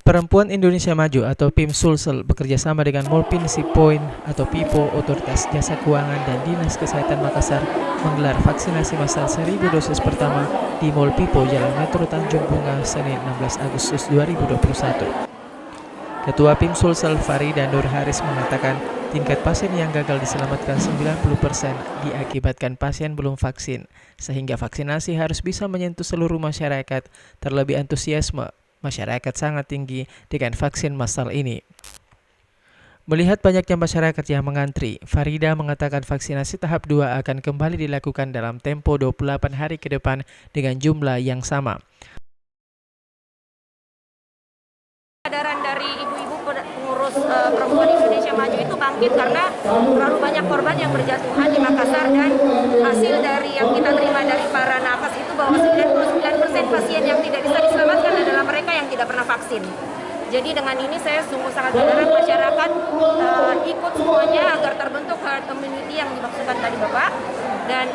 Perempuan Indonesia Maju atau PIM Sulsel bekerja sama dengan Mall Pinisi Point atau PIPO, Otoritas Jasa Keuangan dan Dinas Kesehatan Makassar menggelar vaksinasi massal 1000 dosis pertama di Mall PIPO Jalan Metro Tanjung Bunga Senin 16 Agustus 2021. Ketua PIM Sulsel Farida Nur Haris mengatakan tingkat pasien yang gagal diselamatkan 90% diakibatkan pasien belum vaksin, sehingga vaksinasi harus bisa menyentuh seluruh masyarakat, terlebih antusiasme masyarakat sangat tinggi dengan vaksin massal ini. Melihat banyaknya masyarakat yang mengantri, Farida mengatakan vaksinasi tahap 2 akan kembali dilakukan dalam tempo 28 hari ke depan dengan jumlah yang sama. Kesadaran dari ibu-ibu pengurus perempuan Indonesia Maju itu bangkit karena terlalu banyak korban yang berjatuhan di Makassar, dan hasil dari yang kita terima dari para nakes itu bahwa 99% pasien yang tidak bisa diselamatkan adalah mereka yang tidak pernah vaksin. Jadi dengan ini saya sungguh sangat berharap masyarakat ikut semuanya agar terbentuk herd immunity yang dimaksudkan tadi Bapak. Dan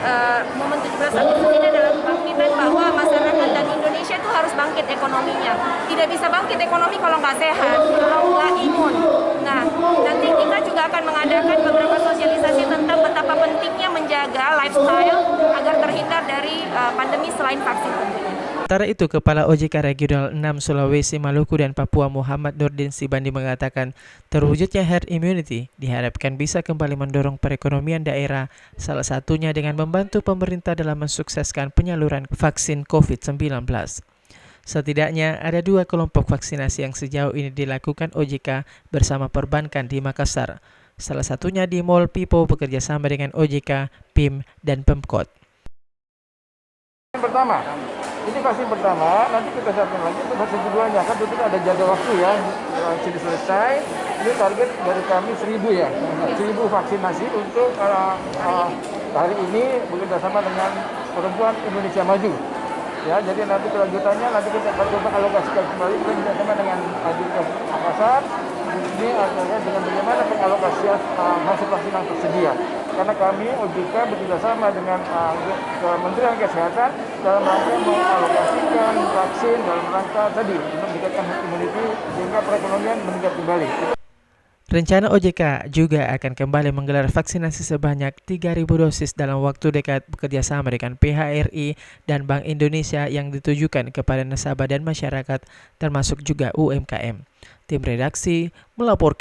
momen 17 Agustus ini adalah kebangkitan bahwa masyarakat dan Indonesia itu harus bangkit ekonominya. Tidak bisa bangkit ekonomi kalau nggak sehat, kalau nggak imun. Nah, nanti kita juga akan mengadakan beberapa sosialisasi tentang betapa pentingnya menjaga lifestyle agar terhindar dari pandemi selain vaksin tentunya. Sementara itu, Kepala OJK Regional 6 Sulawesi, Maluku, dan Papua Muhammad Nurdin Sibandi mengatakan terwujudnya herd immunity diharapkan bisa kembali mendorong perekonomian daerah, salah satunya dengan membantu pemerintah dalam mensukseskan penyaluran vaksin COVID-19. Setidaknya ada 2 kelompok vaksinasi yang sejauh ini dilakukan OJK bersama perbankan di Makassar. Salah satunya di Mall PIPO bekerjasama dengan OJK, PIM, dan Pemkot. Pertama, ini vaksin pertama, nanti kita siapkan lagi untuk vaksin keduanya. Kan tentu ada jadwal waktu ya, vaksin selesai. Ini target dari kami 1000 ya, 1000 vaksinasi untuk hari ini bekerjasama dengan perempuan Indonesia Maju. Ya, jadi nanti kelanjutannya nanti kita akan coba alokasikan kembali bekerjasama dengan Dinas Makassar. Ini adalah dengan bagaimana pengalokasian hasil vaksin yang tersedia. Karena kami OJK bekerjasama dengan Kementerian Kesehatan dalam rangka mengalokasikan vaksin dalam rangka tadi untuk meningkatkan herd immunity sehingga perekonomian meningkat kembali. Rencana OJK juga akan kembali menggelar vaksinasi sebanyak 3.000 dosis dalam waktu dekat bekerjasama dengan PHRI dan Bank Indonesia yang ditujukan kepada nasabah dan masyarakat termasuk juga UMKM. Tim redaksi melaporkan.